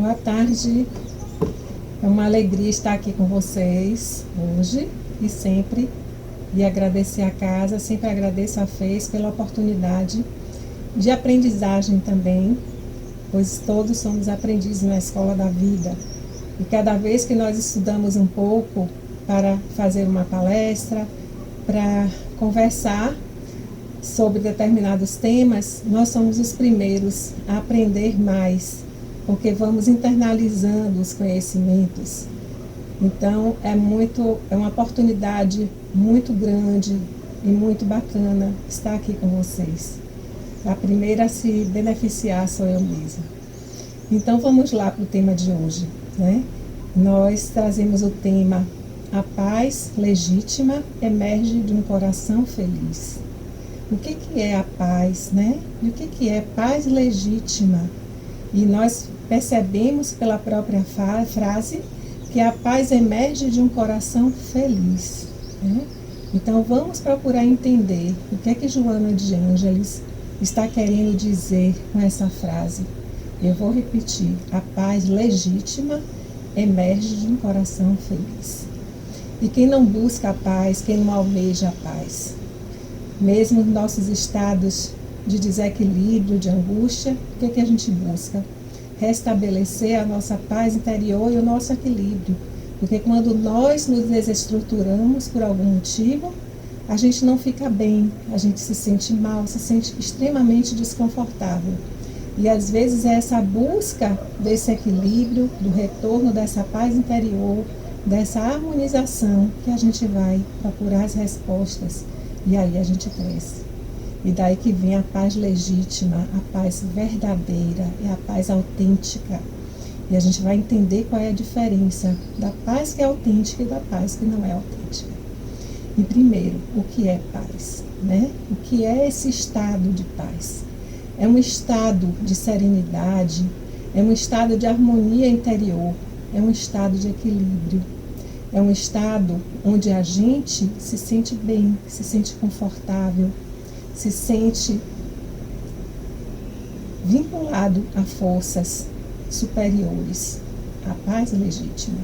Boa tarde. É uma alegria estar aqui com vocês hoje e sempre. E agradecer a casa, sempre agradeço a FES pela oportunidade de aprendizagem também, pois todos somos aprendizes na escola da vida. E cada vez que nós estudamos um pouco para fazer uma palestra, para conversar sobre determinados temas, nós somos os primeiros a aprender mais, porque vamos internalizando os conhecimentos. Então é uma oportunidade muito grande e muito bacana estar aqui com vocês. A primeira a se beneficiar sou eu mesma. Então vamos lá para o tema de hoje, né? Nós trazemos o tema: a paz legítima emerge de um coração feliz. O que é a paz, né? E o que é paz legítima? E nós percebemos pela própria frase que a paz emerge de um coração feliz, né? Então vamos procurar entender o que é que Joana de Ângeles está querendo dizer com essa frase. Eu vou repetir: a paz legítima emerge de um coração feliz. E quem não busca a paz, quem não almeja a paz, mesmo nos nossos estados de desequilíbrio, de angústia, o que a gente busca? Restabelecer a nossa paz interior e o nosso equilíbrio. Porque quando nós nos desestruturamos por algum motivo, a gente não fica bem, a gente se sente mal, se sente extremamente desconfortável. E às vezes é essa busca desse equilíbrio, do retorno dessa paz interior, dessa harmonização, que a gente vai procurar as respostas. E aí a gente cresce. E daí que vem a paz legítima, a paz verdadeira, é a paz autêntica. E a gente vai entender qual é a diferença da paz que é autêntica e da paz que não é autêntica. E primeiro, o que é paz, né? O que é esse estado de paz? É um estado de serenidade, é um estado de harmonia interior, é um estado de equilíbrio. É um estado onde a gente se sente bem, se sente confortável, se sente vinculado a forças superiores. A paz legítima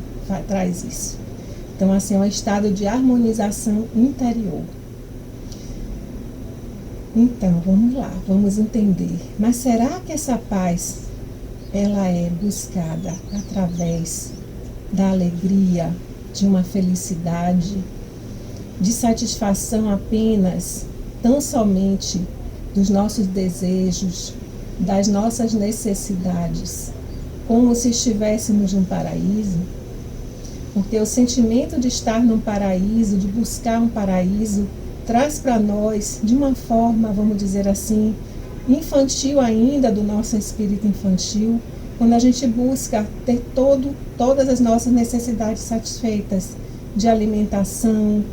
traz isso. Então, assim, é um estado de harmonização interior. Então, vamos lá, vamos entender. Mas será que essa paz, ela é buscada através da alegria, de uma felicidade, de satisfação apenas, tão somente dos nossos desejos, das nossas necessidades, como se estivéssemos num paraíso? Porque o sentimento de estar num paraíso, de buscar um paraíso, traz para nós, de uma forma, vamos dizer assim, infantil ainda, do nosso espírito infantil, quando a gente busca ter todas as nossas necessidades satisfeitas, de alimentação,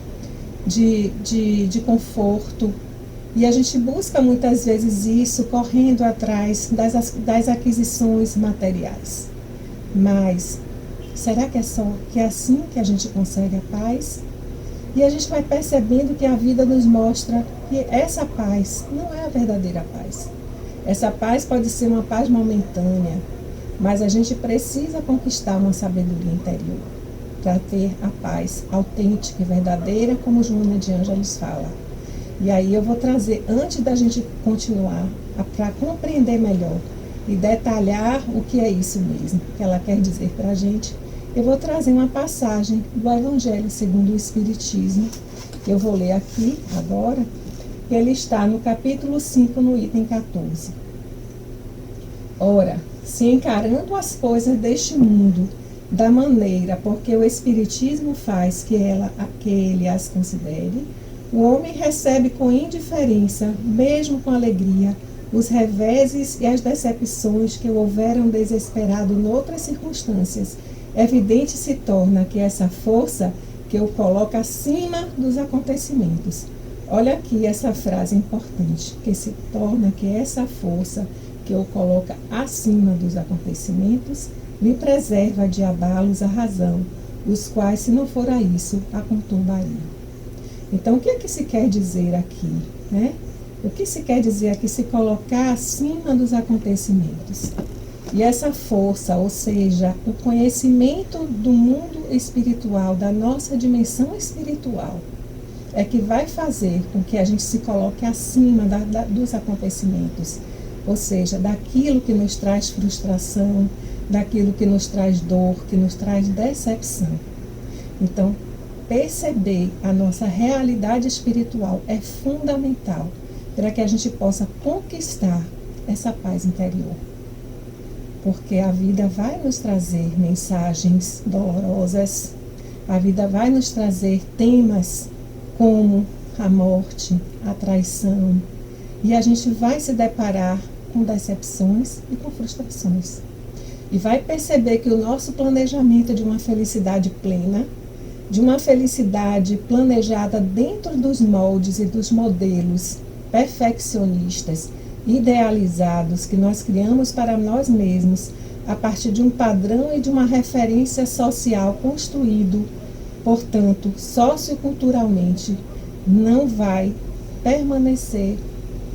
de conforto. E a gente busca muitas vezes isso correndo atrás das aquisições materiais. Mas será que é assim que a gente consegue a paz? E a gente vai percebendo que a vida nos mostra que essa paz não é a verdadeira paz. Essa paz pode ser uma paz momentânea, mas a gente precisa conquistar uma sabedoria interior para ter a paz autêntica e verdadeira, como Joana de Ângeles fala. E aí eu vou trazer, antes da gente continuar, para compreender melhor e detalhar o que é isso mesmo que ela quer dizer para a gente, eu vou trazer uma passagem do Evangelho segundo o Espiritismo, que eu vou ler aqui agora, que ele está no capítulo 5, no item 14. Ora, se encarando as coisas deste mundo da maneira porque o Espiritismo faz que ele as considere, o homem recebe com indiferença, mesmo com alegria, os reveses e as decepções que o houveram desesperado noutras circunstâncias. Evidente se torna que essa força que o coloca acima dos acontecimentos. Olha aqui essa frase importante, que se torna que essa força que o coloca acima dos acontecimentos lhe preserva de abalos a razão, os quais, se não fora isso, a conturbariam. Então, o que é que se quer dizer aqui, né? O que se quer dizer aqui, se colocar acima dos acontecimentos? E essa força, ou seja, o conhecimento do mundo espiritual, da nossa dimensão espiritual, é que vai fazer com que a gente se coloque acima dos acontecimentos, ou seja, daquilo que nos traz frustração, daquilo que nos traz dor, que nos traz decepção. Então, perceber a nossa realidade espiritual é fundamental para que a gente possa conquistar essa paz interior. Porque a vida vai nos trazer mensagens dolorosas, a vida vai nos trazer temas como a morte, a traição, e a gente vai se deparar com decepções e com frustrações. E vai perceber que o nosso planejamento de uma felicidade plena, de uma felicidade planejada dentro dos moldes e dos modelos perfeccionistas, idealizados, que nós criamos para nós mesmos, a partir de um padrão e de uma referência social construído, portanto, socioculturalmente, não vai permanecer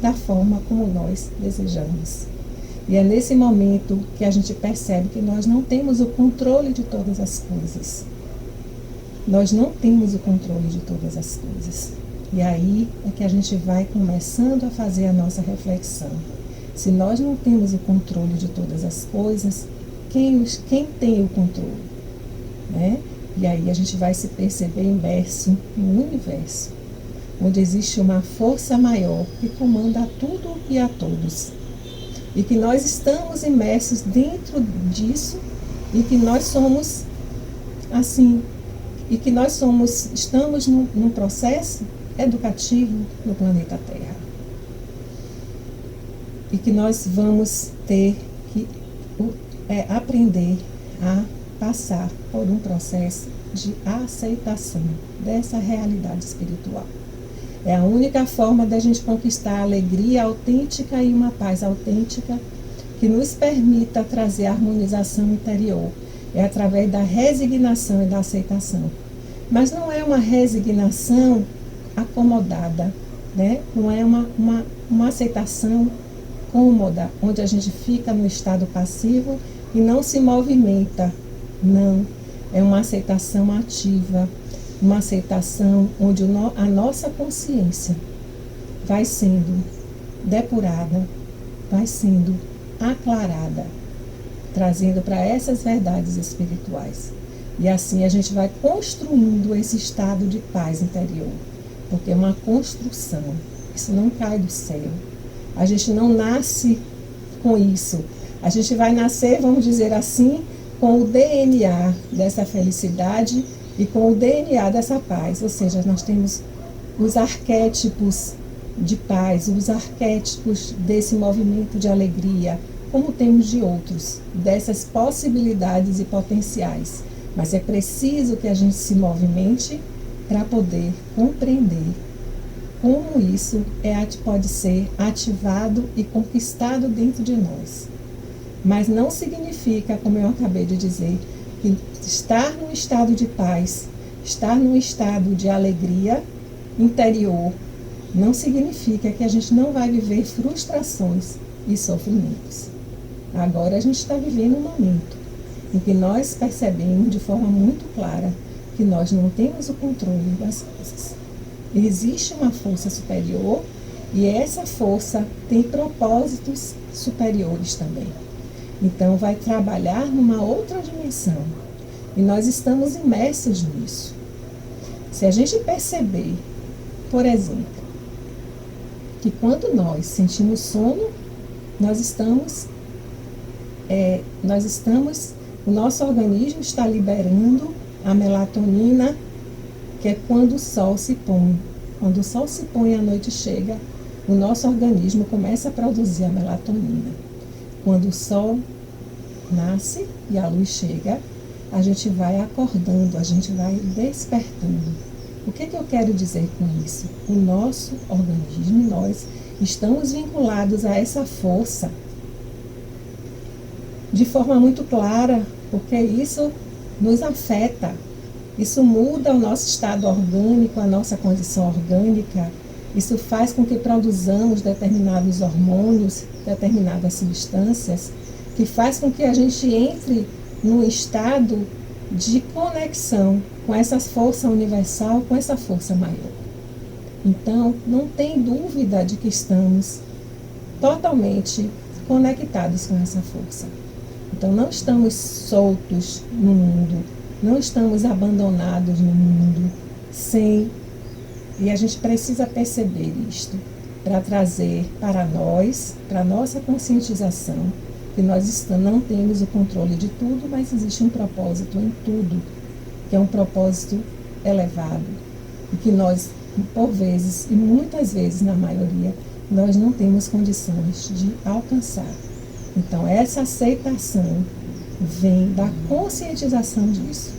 da forma como nós desejamos. E é nesse momento que a gente percebe que nós não temos o controle de todas as coisas. Nós não temos o controle de todas as coisas. E aí é que a gente vai começando a fazer a nossa reflexão. Se nós não temos o controle de todas as coisas, quem tem o controle? Né? E aí a gente vai se perceber imerso no universo, onde existe uma força maior que comanda tudo e a todos. E que nós estamos imersos dentro disso e que nós somos assim, e que nós estamos num processo educativo no planeta Terra. E que nós vamos ter que aprender a passar por um processo de aceitação dessa realidade espiritual. É a única forma da gente conquistar a alegria autêntica e uma paz autêntica que nos permita trazer a harmonização interior. É através da resignação e da aceitação. Mas não é uma resignação acomodada, né? Não é uma aceitação cômoda, onde a gente fica no estado passivo e não se movimenta. Não, é uma aceitação ativa, uma aceitação onde a nossa consciência vai sendo depurada, vai sendo aclarada, trazendo para essas verdades espirituais. E assim a gente vai construindo esse estado de paz interior, porque é uma construção, isso não cai do céu. A gente não nasce com isso, a gente vai nascer, vamos dizer assim, com o DNA dessa felicidade e com o DNA dessa paz, ou seja, nós temos os arquétipos de paz, os arquétipos desse movimento de alegria, como temos de outros, dessas possibilidades e potenciais. Mas é preciso que a gente se movimente para poder compreender como isso pode ser ativado e conquistado dentro de nós. Mas não significa, como eu acabei de dizer, que estar num estado de paz, estar num estado de alegria interior, não significa que a gente não vai viver frustrações e sofrimentos. Agora a gente está vivendo um momento em que nós percebemos de forma muito clara que nós não temos o controle das coisas. Existe uma força superior e essa força tem propósitos superiores também. Então vai trabalhar numa outra dimensão e nós estamos imersos nisso. Se a gente perceber, por exemplo, que quando nós sentimos sono, o nosso organismo está liberando a melatonina, que é quando o sol se põe. Quando o sol se põe e a noite chega, o nosso organismo começa a produzir a melatonina. Quando o sol nasce e a luz chega, a gente vai acordando, a gente vai despertando. O que eu quero dizer com isso? O nosso organismo, nós estamos vinculados a essa força de forma muito clara, porque isso nos afeta, isso muda o nosso estado orgânico, a nossa condição orgânica, isso faz com que produzamos determinados hormônios, determinadas substâncias que faz com que a gente entre num estado de conexão com essa força universal, com essa força maior. Então, não tem dúvida de que estamos totalmente conectados com essa força. Então, não estamos soltos no mundo, não estamos abandonados no mundo, e a gente precisa perceber isto para trazer para nós, para a nossa conscientização, que nós não temos o controle de tudo, mas existe um propósito em tudo, que é um propósito elevado, e que nós, por vezes, e muitas vezes, na maioria, nós não temos condições de alcançar. Então, essa aceitação vem da conscientização disso,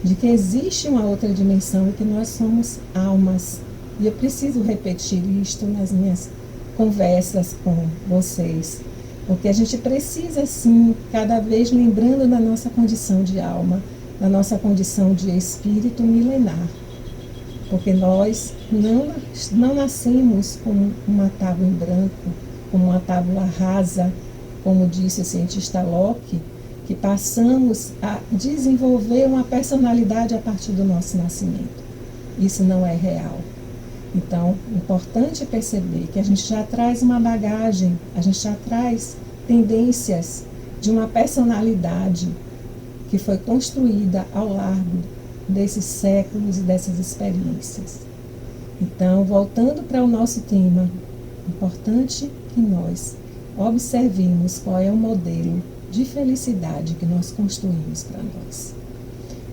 de que existe uma outra dimensão e que nós somos almas. E eu preciso repetir isto nas minhas conversas com vocês, porque a gente precisa, sim, cada vez lembrando da nossa condição de alma, da nossa condição de espírito milenar. Porque nós não nascemos como uma tábua em branco, como uma tábua rasa, como disse o cientista Locke, que passamos a desenvolver uma personalidade a partir do nosso nascimento. Isso não é real. Então, é importante perceber que a gente já traz uma bagagem, a gente já traz tendências de uma personalidade que foi construída ao largo desses séculos e dessas experiências. Então, voltando para o nosso tema, é importante que nós observemos qual é o modelo de felicidade que nós construímos para nós.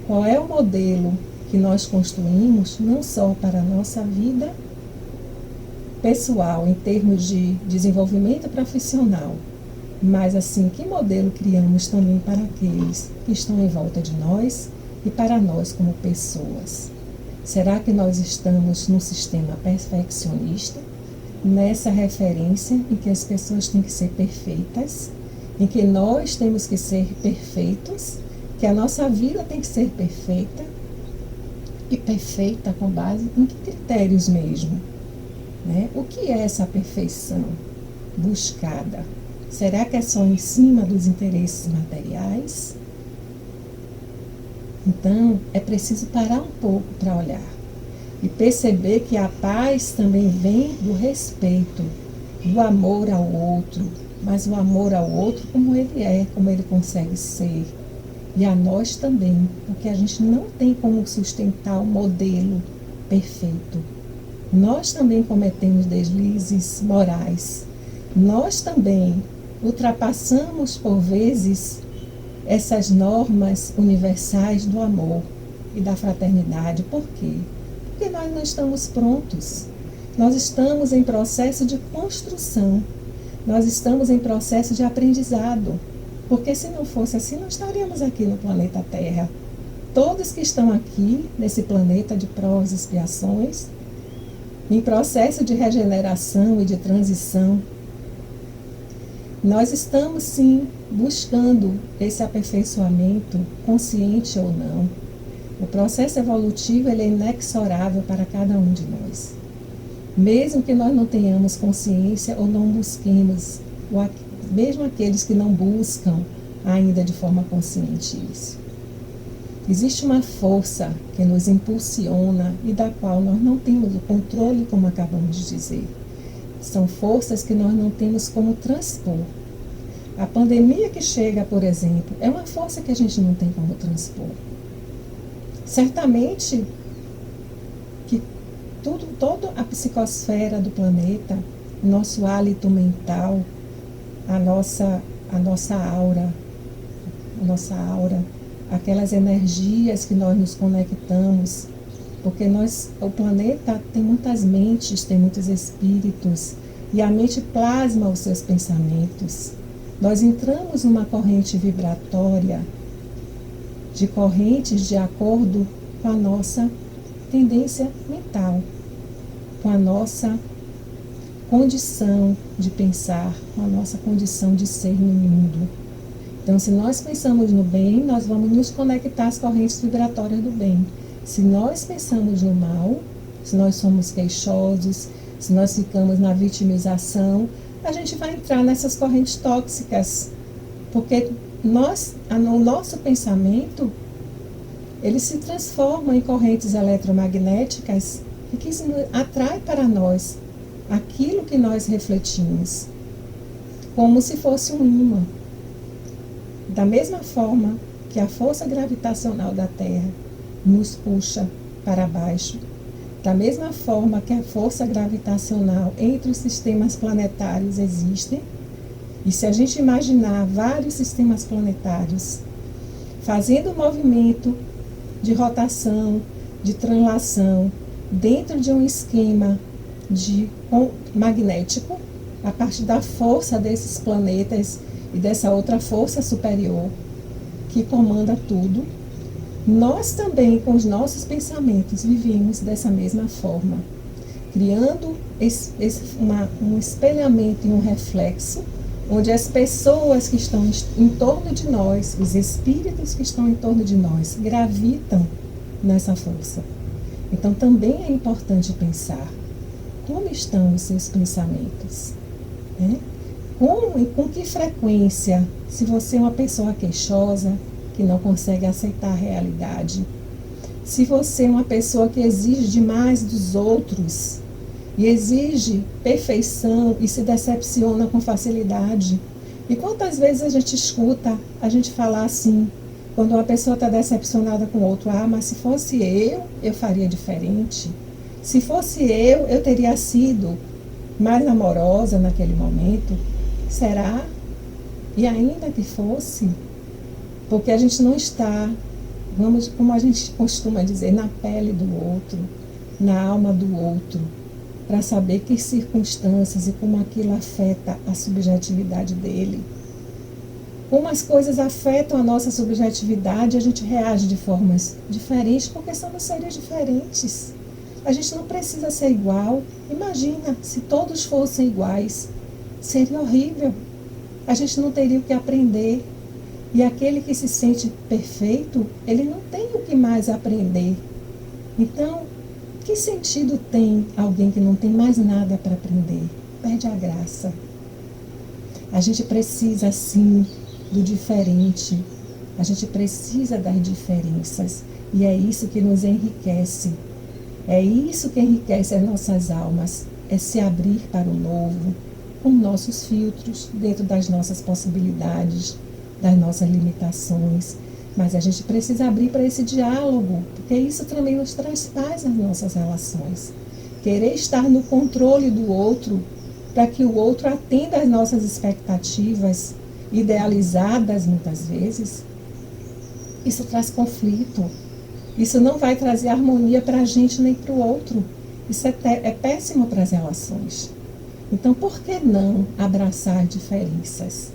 Qual é o modelo que nós construímos não só para a nossa vida pessoal, em termos de desenvolvimento profissional, mas assim, que modelo criamos também para aqueles que estão em volta de nós e para nós como pessoas? Será que nós estamos num sistema perfeccionista, nessa referência em que as pessoas têm que ser perfeitas, em que nós temos que ser perfeitos, que a nossa vida tem que ser perfeita, e perfeita com base em que critérios mesmo? Né? O que é essa perfeição buscada? Será que é só em cima dos interesses materiais? Então, é preciso parar um pouco para olhar e perceber que a paz também vem do respeito, do amor ao outro, mas o amor ao outro como ele é, como ele consegue ser. E a nós também, porque a gente não tem como sustentar o modelo perfeito. Nós também cometemos deslizes morais. Nós também ultrapassamos, por vezes, essas normas universais do amor e da fraternidade. Por quê? Porque nós não estamos prontos. Nós estamos em processo de construção. Nós estamos em processo de aprendizado. Porque se não fosse assim, não estaríamos aqui no planeta Terra. Todos que estão aqui, nesse planeta de provas e expiações, em processo de regeneração e de transição, nós estamos sim buscando esse aperfeiçoamento, consciente ou não. O processo evolutivo ele é inexorável para cada um de nós. Mesmo que nós não tenhamos consciência ou não busquemos, mesmo aqueles que não buscam ainda de forma consciente isso. Existe uma força que nos impulsiona e da qual nós não temos o controle, como acabamos de dizer. São forças que nós não temos como transpor. A pandemia que chega, por exemplo, é uma força que a gente não tem como transpor. Certamente que toda a psicosfera do planeta, o nosso hálito mental, a nossa aura, aquelas energias que nós nos conectamos, porque o planeta tem muitas mentes, tem muitos espíritos, e a mente plasma os seus pensamentos. Nós entramos numa corrente vibratória, de correntes de acordo com a nossa tendência mental, com a nossa condição de pensar, com a nossa condição de ser no mundo. Então, se nós pensamos no bem, nós vamos nos conectar às correntes vibratórias do bem. Se nós pensamos no mal, se nós somos queixosos, se nós ficamos na vitimização, a gente vai entrar nessas correntes tóxicas Porque o nosso pensamento, ele se transforma em correntes eletromagnéticas e que atrai para nós aquilo que nós refletimos, como se fosse um imã. Da mesma forma que a força gravitacional da Terra nos puxa para baixo, da mesma forma que a força gravitacional entre os sistemas planetários existe, e se a gente imaginar vários sistemas planetários fazendo movimento de rotação, de translação, dentro de um esquema magnético, a partir da força desses planetas e dessa outra força superior que comanda tudo, nós também, com os nossos pensamentos, vivemos dessa mesma forma, criando um espelhamento e um reflexo, onde as pessoas que estão em torno de nós, os espíritos que estão em torno de nós, gravitam nessa força. Então, também é importante pensar como estão os seus pensamentos, né? Como e com que frequência, se você é uma pessoa queixosa, que não consegue aceitar a realidade, se você é uma pessoa que exige demais dos outros e exige perfeição e se decepciona com facilidade. E quantas vezes a gente escuta a gente falar assim, quando uma pessoa está decepcionada com o outro, mas se fosse eu faria diferente. Se fosse eu teria sido mais amorosa naquele momento. Será? E ainda que fosse, porque a gente não está, como a gente costuma dizer, na pele do outro, na alma do outro, para saber que circunstâncias e como aquilo afeta a subjetividade dele. Como as coisas afetam a nossa subjetividade, a gente reage de formas diferentes, porque somos seres diferentes. A gente não precisa ser igual. Imagina, se todos fossem iguais, seria horrível. A gente não teria o que aprender. E aquele que se sente perfeito, ele não tem o que mais aprender. Então, que sentido tem alguém que não tem mais nada para aprender? Perde a graça. A gente precisa, sim, do diferente. A gente precisa das diferenças. E é isso que nos enriquece. É isso que enriquece as nossas almas. É se abrir para o novo, com nossos filtros, dentro das nossas possibilidades, das nossas limitações. Mas a gente precisa abrir para esse diálogo, porque isso também nos traz paz nas nossas relações. Querer estar no controle do outro, para que o outro atenda às nossas expectativas, idealizadas muitas vezes, isso traz conflito. Isso não vai trazer harmonia para a gente nem para o outro. Isso é péssimo para as relações. Então, por que não abraçar diferenças?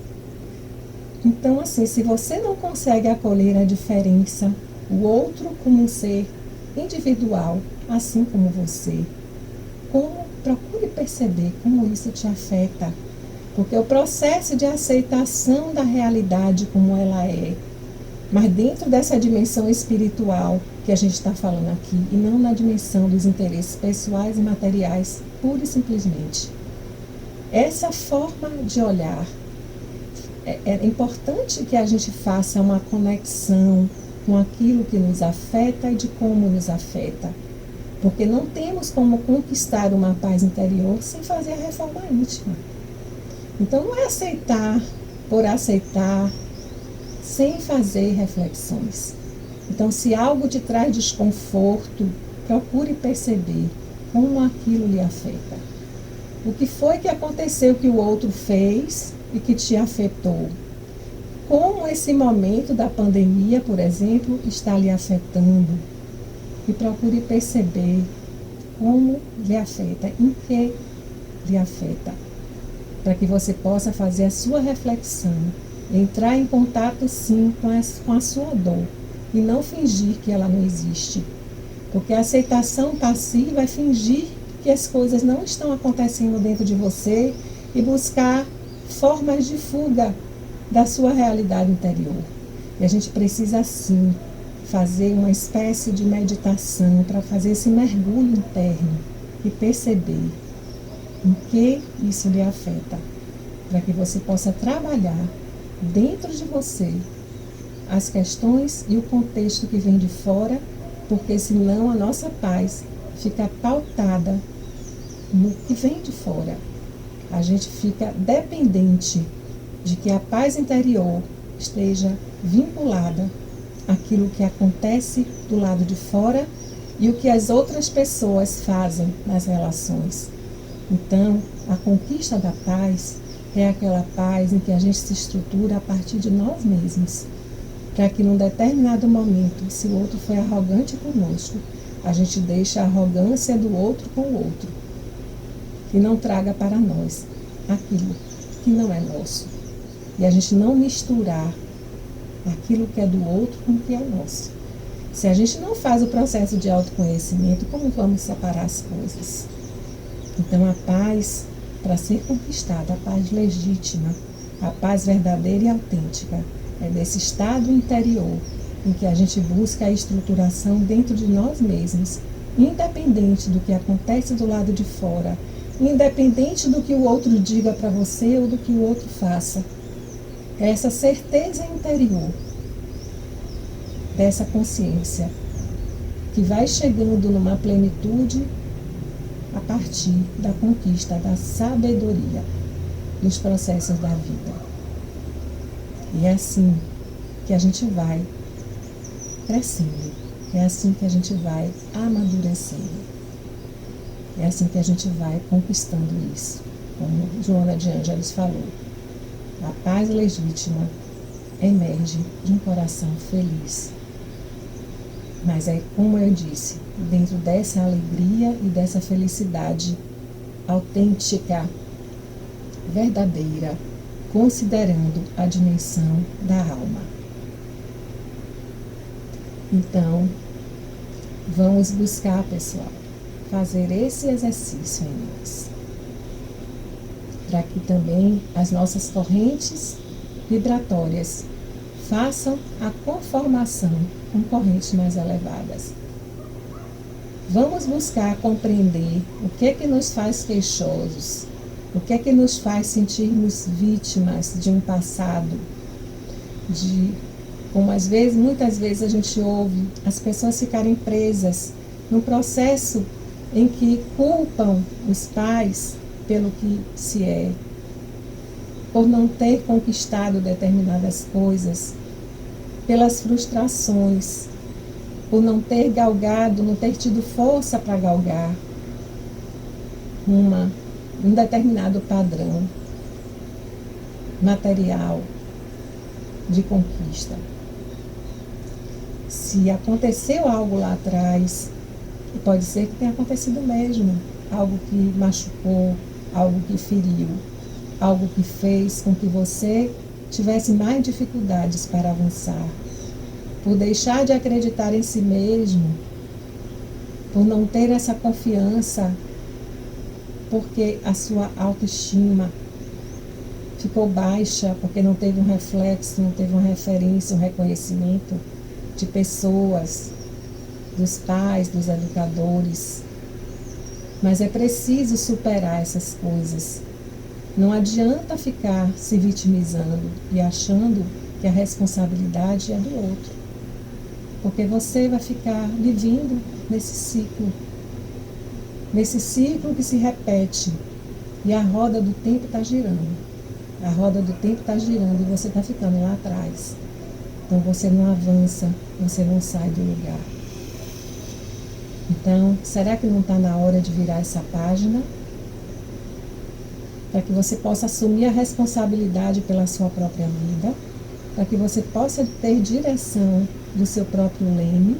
Então, assim, se você não consegue acolher a diferença, o outro como um ser individual, assim como você, procure perceber como isso te afeta. Porque o processo de aceitação da realidade como ela é, mas dentro dessa dimensão espiritual que a gente está falando aqui, e não na dimensão dos interesses pessoais e materiais, pura e simplesmente. Essa forma de olhar, é importante que a gente faça uma conexão com aquilo que nos afeta e de como nos afeta. Porque não temos como conquistar uma paz interior sem fazer a reforma íntima. Então não é aceitar por aceitar, sem fazer reflexões. Então, se algo te traz desconforto, procure perceber como aquilo lhe afeta. O que foi que aconteceu que o outro fez e que te afetou? Como esse momento da pandemia, por exemplo, está lhe afetando? E procure perceber como lhe afeta, em que lhe afeta, para que você possa fazer a sua reflexão, entrar em contato sim com a sua dor e não fingir que ela não existe. Porque a aceitação passiva é fingir que as coisas não estão acontecendo dentro de você e buscar formas de fuga da sua realidade interior. E a gente precisa sim fazer uma espécie de meditação para fazer esse mergulho interno e perceber em que isso lhe afeta, para que você possa trabalhar dentro de você as questões e o contexto que vem de fora, porque senão a nossa paz fica pautada no que vem de fora. A gente fica dependente de que a paz interior esteja vinculada àquilo que acontece do lado de fora e o que as outras pessoas fazem nas relações. Então, a conquista da paz é aquela paz em que a gente se estrutura a partir de nós mesmos, para que num determinado momento, se o outro foi arrogante conosco, a gente deixa a arrogância do outro com o outro, que não traga para nós aquilo que não é nosso. E a gente não misturar aquilo que é do outro com o que é nosso. Se a gente não faz o processo de autoconhecimento, como vamos separar as coisas? Então a paz, para ser conquistada, a paz legítima, a paz verdadeira e autêntica, é desse estado interior em que a gente busca a estruturação dentro de nós mesmos, independente do que acontece do lado de fora, independente do que o outro diga para você ou do que o outro faça. É essa certeza interior dessa consciência que vai chegando numa plenitude a partir da conquista da sabedoria dos processos da vida. E é assim que a gente vai crescendo, é assim que a gente vai amadurecendo, é assim que a gente vai conquistando isso. Como Joana de Ângeles falou, a paz legítima emerge de um coração feliz. Mas é como eu disse, dentro dessa alegria e dessa felicidade autêntica, verdadeira, considerando a dimensão da alma. Então, vamos buscar, pessoal, fazer esse exercício em nós, para que também as nossas correntes vibratórias façam a conformação com correntes mais elevadas. Vamos buscar compreender o que é que nos faz queixosos, o que é que nos faz sentirmos vítimas de um passado, como muitas vezes a gente ouve as pessoas ficarem presas num processo em que culpam os pais pelo que se é, por não ter conquistado determinadas coisas, pelas frustrações, por não ter galgado, não ter tido força para galgar um determinado padrão material de conquista. Se aconteceu algo lá atrás, pode ser que tenha acontecido mesmo, algo que machucou, algo que feriu, algo que fez com que você tivesse mais dificuldades para avançar, por deixar de acreditar em si mesmo, por não ter essa confiança, porque a sua autoestima ficou baixa, porque não teve um reflexo, não teve uma referência, um reconhecimento de pessoas, dos pais, dos educadores. Mas é preciso superar essas coisas. Não adianta ficar se vitimizando e achando que a responsabilidade é do outro, porque você vai ficar vivendo nesse ciclo que se repete, e a roda do tempo está girando. A roda do tempo está girando e você está ficando lá atrás. Então você não avança, você não sai do lugar. Então, será que não está na hora de virar essa página? Para que você possa assumir a responsabilidade pela sua própria vida, para que você possa ter direção do seu próprio leme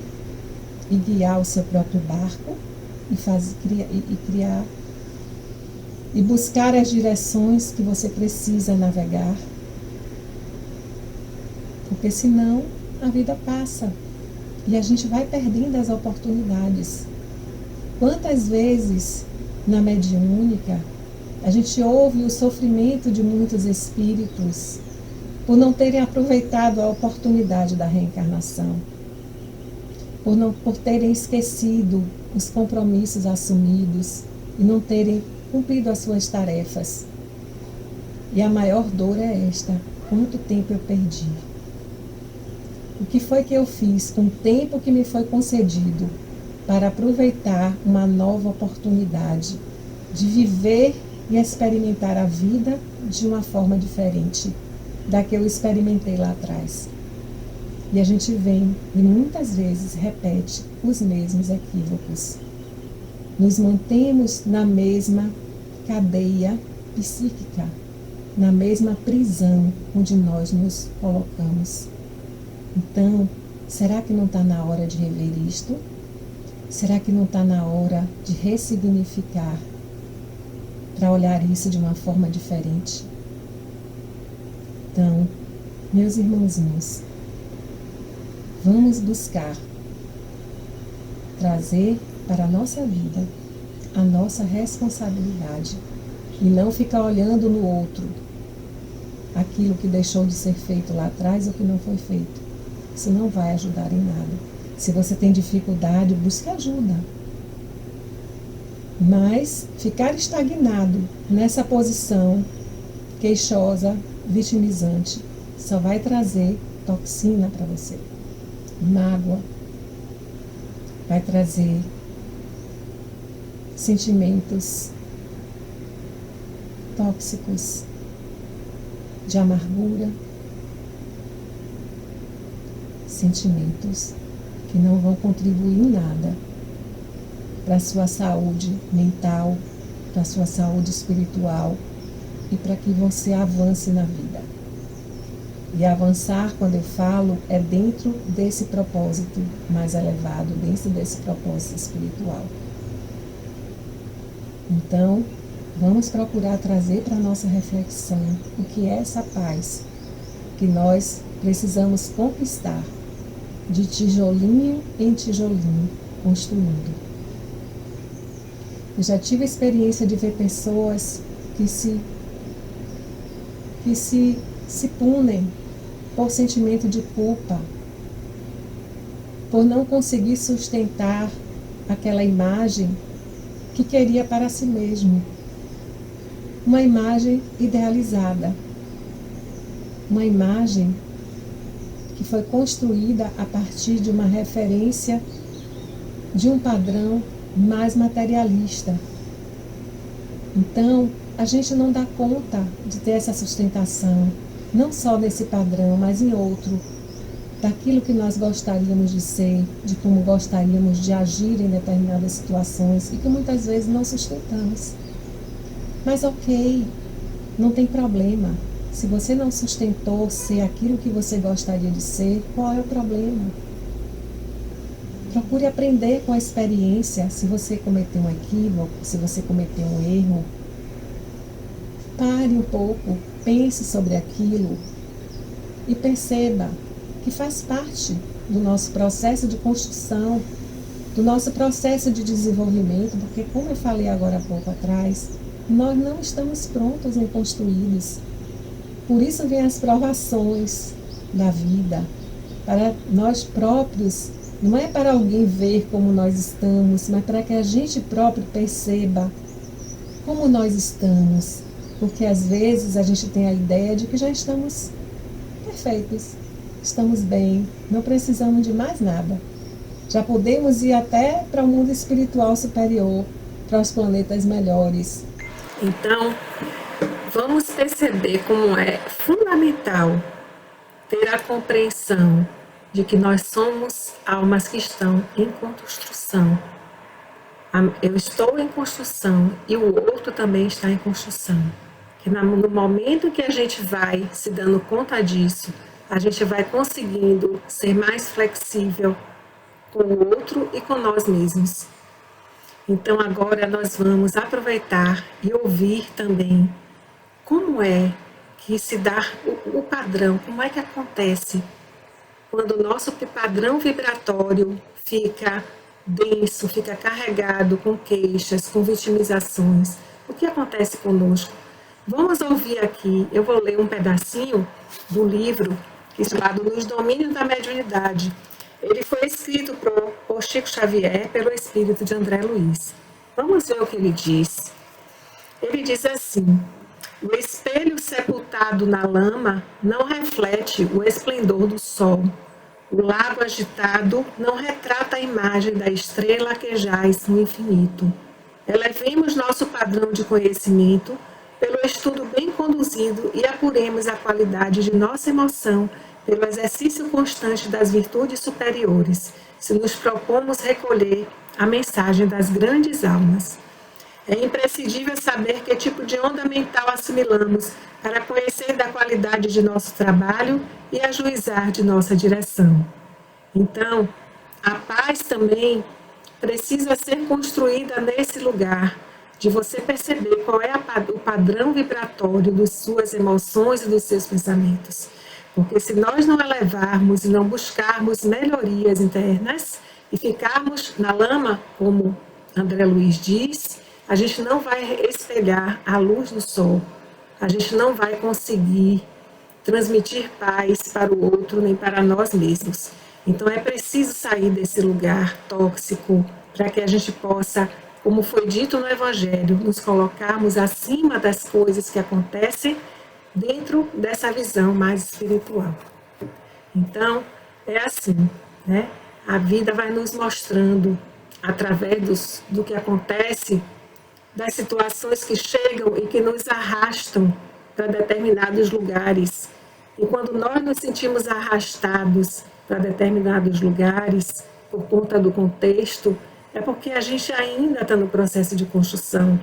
e guiar o seu próprio barco e criar e buscar as direções que você precisa navegar, porque senão a vida passa e a gente vai perdendo as oportunidades. Quantas vezes na mediúnica a gente ouve o sofrimento de muitos espíritos por não terem aproveitado a oportunidade da reencarnação, por terem esquecido os compromissos assumidos e não terem cumprido as suas tarefas. E a maior dor é esta, quanto tempo eu perdi. O que foi que eu fiz com o tempo que me foi concedido para aproveitar uma nova oportunidade de viver e experimentar a vida de uma forma diferente da que eu experimentei lá atrás. E a gente vem e muitas vezes repete os mesmos equívocos. Nos mantemos na mesma cadeia psíquica, na mesma prisão onde nós nos colocamos. Então, será que não está na hora de rever isto? Será que não está na hora de ressignificar para olhar isso de uma forma diferente? Então, meus irmãozinhos, vamos buscar trazer para a nossa vida a nossa responsabilidade e não ficar olhando no outro aquilo que deixou de ser feito lá atrás ou que não foi feito. Isso não vai ajudar em nada. Se você tem dificuldade, busque ajuda. Mas ficar estagnado nessa posição queixosa, vitimizante, só vai trazer toxina para você. Mágoa. Vai trazer sentimentos tóxicos de amargura, sentimentos que não vão contribuir em nada para a sua saúde mental, para a sua saúde espiritual e para que você avance na vida. E avançar, quando eu falo, é dentro desse propósito mais elevado, dentro desse propósito espiritual. Então, vamos procurar trazer para a nossa reflexão o que é essa paz que nós precisamos conquistar de tijolinho em tijolinho, construindo. Eu já tive a experiência de ver pessoas que se punem por sentimento de culpa, por não conseguir sustentar aquela imagem que queria para si mesmo. Uma imagem idealizada, uma imagem que foi construída a partir de uma referência de um padrão mais materialista. Então, a gente não dá conta de ter essa sustentação, não só nesse padrão, mas em outro, daquilo que nós gostaríamos de ser, de como gostaríamos de agir em determinadas situações e que muitas vezes não sustentamos. Mas ok, não tem problema. Se você não sustentou ser aquilo que você gostaria de ser, qual é o problema? Procure aprender com a experiência. Se você cometeu um equívoco, se você cometeu um erro, pare um pouco, pense sobre aquilo e perceba que faz parte do nosso processo de construção, do nosso processo de desenvolvimento, porque, como eu falei agora há pouco atrás, nós não estamos prontos nem construídos. Por isso vem as provações da vida, para nós próprios, não é para alguém ver como nós estamos, mas para que a gente próprio perceba como nós estamos. Porque às vezes a gente tem a ideia de que já estamos perfeitos, estamos bem, não precisamos de mais nada. Já podemos ir até para o mundo espiritual superior, para os planetas melhores. Então, vamos perceber como é fundamental ter a compreensão de que nós somos almas que estão em construção. Eu estou em construção e o outro também está em construção. Que no momento que a gente vai se dando conta disso, a gente vai conseguindo ser mais flexível com o outro e com nós mesmos. Então agora nós vamos aproveitar e ouvir também como é que se dá o padrão, como é que acontece quando o nosso padrão vibratório fica denso, fica carregado com queixas, com vitimizações. O que acontece conosco? Vamos ouvir aqui, eu vou ler um pedacinho do livro chamado Nos Domínios da Mediunidade. Ele foi escrito por Chico Xavier, pelo espírito de André Luiz. Vamos ver o que ele diz. Ele diz assim: O espelho sepultado na lama não reflete o esplendor do sol. O lago agitado não retrata a imagem da estrela que jaz no infinito. Elevemos nosso padrão de conhecimento pelo estudo bem conduzido e apuremos a qualidade de nossa emoção pelo exercício constante das virtudes superiores, se nos propomos recolher a mensagem das grandes almas. É imprescindível saber que tipo de onda mental assimilamos para conhecer da qualidade de nosso trabalho e ajuizar de nossa direção. Então, a paz também precisa ser construída nesse lugar, de você perceber qual é o padrão vibratório das suas emoções e dos seus pensamentos. Porque se nós não elevarmos e não buscarmos melhorias internas e ficarmos na lama, como André Luiz diz, a gente não vai espelhar a luz do sol, a gente não vai conseguir transmitir paz para o outro nem para nós mesmos. Então é preciso sair desse lugar tóxico para que a gente possa, como foi dito no Evangelho, nos colocarmos acima das coisas que acontecem dentro dessa visão mais espiritual. Então é assim, né? A vida vai nos mostrando através do que acontece, das situações que chegam e que nos arrastam para determinados lugares. E quando nós nos sentimos arrastados para determinados lugares, por conta do contexto, é porque a gente ainda está no processo de construção.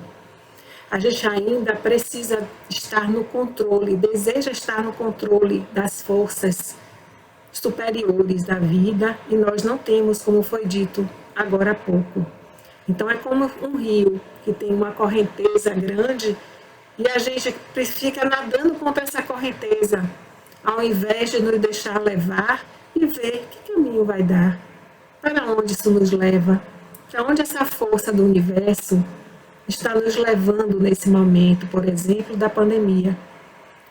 A gente ainda precisa estar no controle, deseja estar no controle das forças superiores da vida, e nós não temos, como foi dito agora há pouco. Então é como um rio que tem uma correnteza grande e a gente fica nadando contra essa correnteza, ao invés de nos deixar levar e ver que caminho vai dar, para onde isso nos leva, para onde essa força do universo está nos levando nesse momento, por exemplo, da pandemia.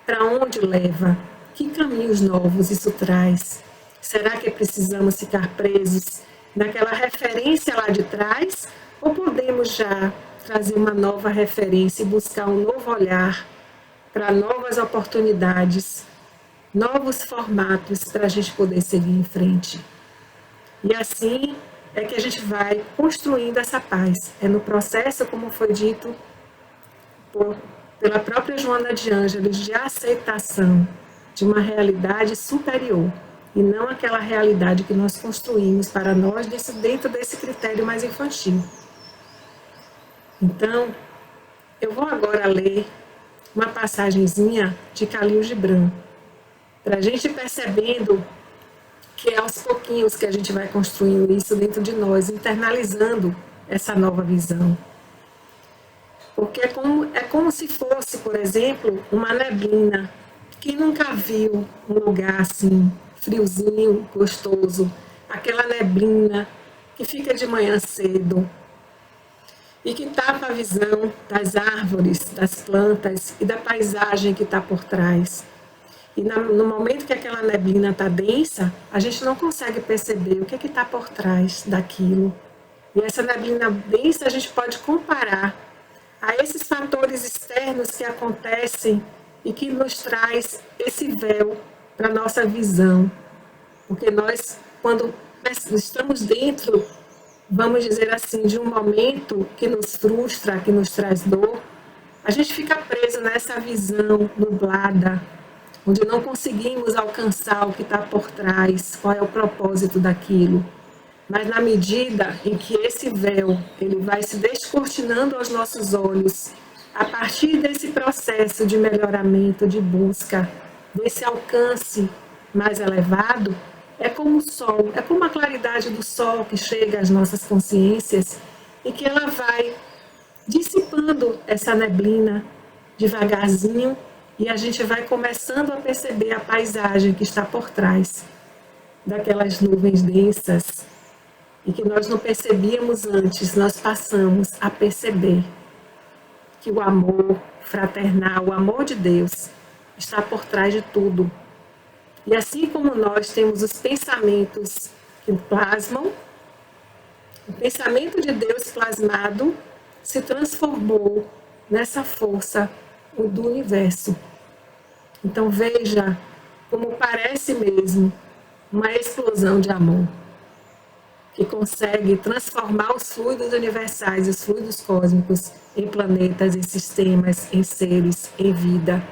Para onde leva? Que caminhos novos isso traz? Será que precisamos ficar presos naquela referência lá de trás? Ou podemos já trazer uma nova referência e buscar um novo olhar para novas oportunidades, novos formatos para a gente poder seguir em frente? E assim é que a gente vai construindo essa paz. É no processo, como foi dito pela própria Joana de Ângeles, de aceitação de uma realidade superior e não aquela realidade que nós construímos para nós dentro desse critério mais infantil. Então, eu vou agora ler uma passagenzinha de Khalil Gibran, para a gente ir percebendo que é aos pouquinhos que a gente vai construindo isso dentro de nós, internalizando essa nova visão. Porque é como se fosse, por exemplo, uma neblina. Quem nunca viu um lugar assim, friozinho, gostoso, aquela neblina que fica de manhã cedo, e que tapa a visão das árvores, das plantas e da paisagem que está por trás. E no momento que aquela neblina está densa, a gente não consegue perceber o que está por trás daquilo. E essa neblina densa a gente pode comparar a esses fatores externos que acontecem e que nos traz esse véu para a nossa visão. Porque nós, quando estamos dentro, vamos dizer assim, de um momento que nos frustra, que nos traz dor, a gente fica preso nessa visão nublada, onde não conseguimos alcançar o que está por trás, qual é o propósito daquilo. Mas na medida em que esse véu ele vai se descortinando aos nossos olhos, a partir desse processo de melhoramento, de busca, desse alcance mais elevado, é como o sol, é como a claridade do sol que chega às nossas consciências e que ela vai dissipando essa neblina devagarzinho e a gente vai começando a perceber a paisagem que está por trás daquelas nuvens densas e que nós não percebíamos antes, nós passamos a perceber que o amor fraternal, o amor de Deus está por trás de tudo. E assim como nós temos os pensamentos que plasmam, o pensamento de Deus plasmado se transformou nessa força do universo. Então veja como parece mesmo uma explosão de amor, que consegue transformar os fluidos universais, os fluidos cósmicos, em planetas, em sistemas, em seres, em vida.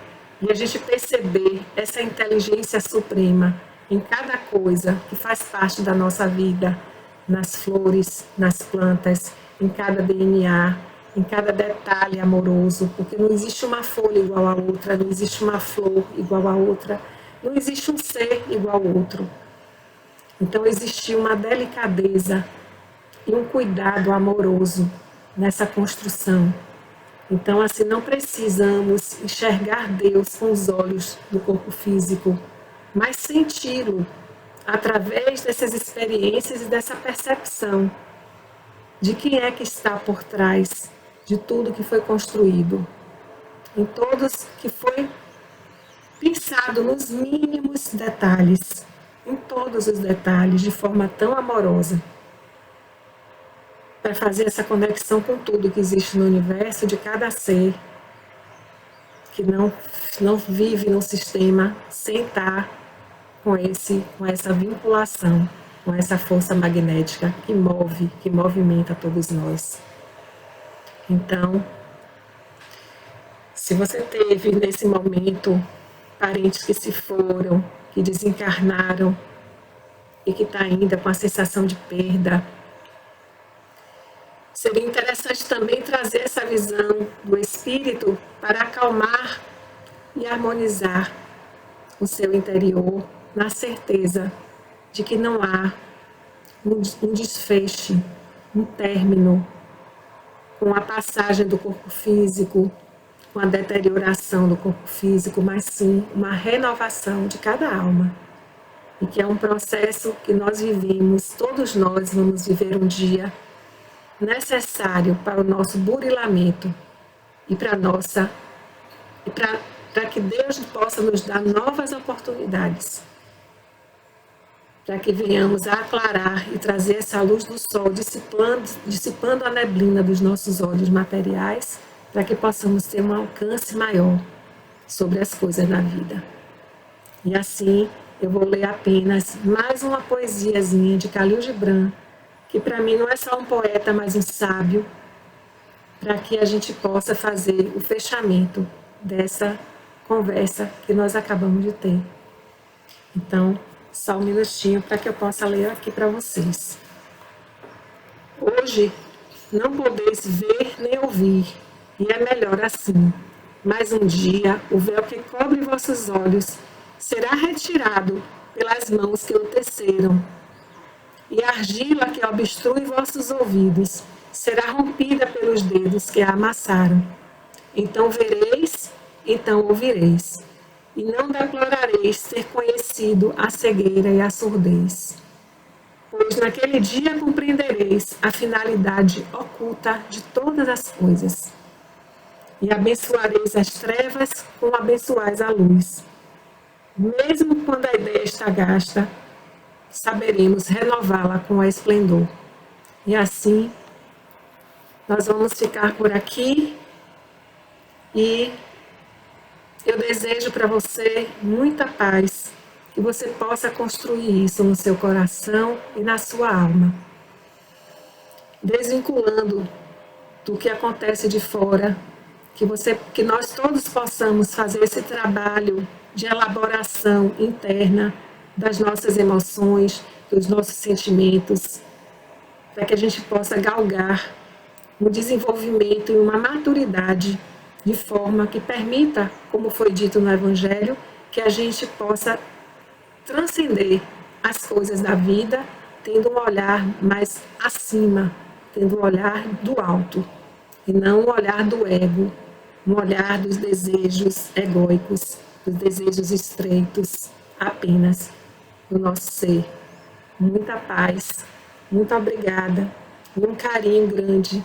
E a gente perceber essa inteligência suprema em cada coisa que faz parte da nossa vida, nas flores, nas plantas, em cada DNA, em cada detalhe amoroso, porque não existe uma folha igual a outra, não existe uma flor igual a outra, não existe um ser igual ao outro. Então existiu uma delicadeza e um cuidado amoroso nessa construção. Então, assim, não precisamos enxergar Deus com os olhos do corpo físico, mas senti-lo através dessas experiências e dessa percepção de quem é que está por trás de tudo que foi construído, em todos que foi pensado nos mínimos detalhes, em todos os detalhes, de forma tão amorosa, para fazer essa conexão com tudo que existe no universo, de cada ser que não vive no sistema sem estar com essa vinculação, com essa força magnética que move, que movimenta todos nós. Então, se você teve nesse momento parentes que se foram, que desencarnaram e que está ainda com a sensação de perda, seria interessante também trazer essa visão do espírito para acalmar e harmonizar o seu interior, na certeza de que não há um desfecho, um término com a passagem do corpo físico, com a deterioração do corpo físico, mas sim uma renovação de cada alma. E que é um processo que nós vivemos, todos nós vamos viver um dia necessário para o nosso burilamento e para que Deus possa nos dar novas oportunidades, para que venhamos a aclarar e trazer essa luz do sol, dissipando a neblina dos nossos olhos materiais, para que possamos ter um alcance maior sobre as coisas da vida. E assim, eu vou ler apenas mais uma poesiazinha de Khalil Gibran, que para mim não é só um poeta, mas um sábio, para que a gente possa fazer o fechamento dessa conversa que nós acabamos de ter. Então, só um minutinho para que eu possa ler aqui para vocês. Hoje, não podeis ver nem ouvir, e é melhor assim. Mas um dia, o véu que cobre vossos olhos será retirado pelas mãos que o teceram, e a argila que obstrui vossos ouvidos será rompida pelos dedos que a amassaram. Então vereis, então ouvireis, e não deplorareis ter conhecido a cegueira e a surdez. Pois naquele dia compreendereis a finalidade oculta de todas as coisas, e abençoareis as trevas como abençoais a luz. Mesmo quando a ideia está gasta, saberemos renová-la com esplendor. E assim, nós vamos ficar por aqui e eu desejo para você muita paz, que você possa construir isso no seu coração e na sua alma, desvinculando do que acontece de fora, que nós todos possamos fazer esse trabalho de elaboração interna das nossas emoções, dos nossos sentimentos, para que a gente possa galgar um desenvolvimento e uma maturidade de forma que permita, como foi dito no Evangelho, que a gente possa transcender as coisas da vida, tendo um olhar mais acima, tendo um olhar do alto, e não um olhar do ego, um olhar dos desejos egóicos, dos desejos estreitos apenas do nosso ser. Muita paz, muito obrigada e um carinho grande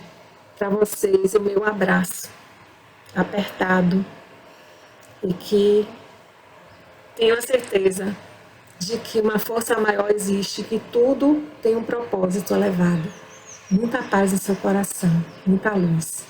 para vocês, o meu abraço apertado, e que tenho a certeza de que uma força maior existe, que tudo tem um propósito elevado. Muita paz no seu coração, muita luz.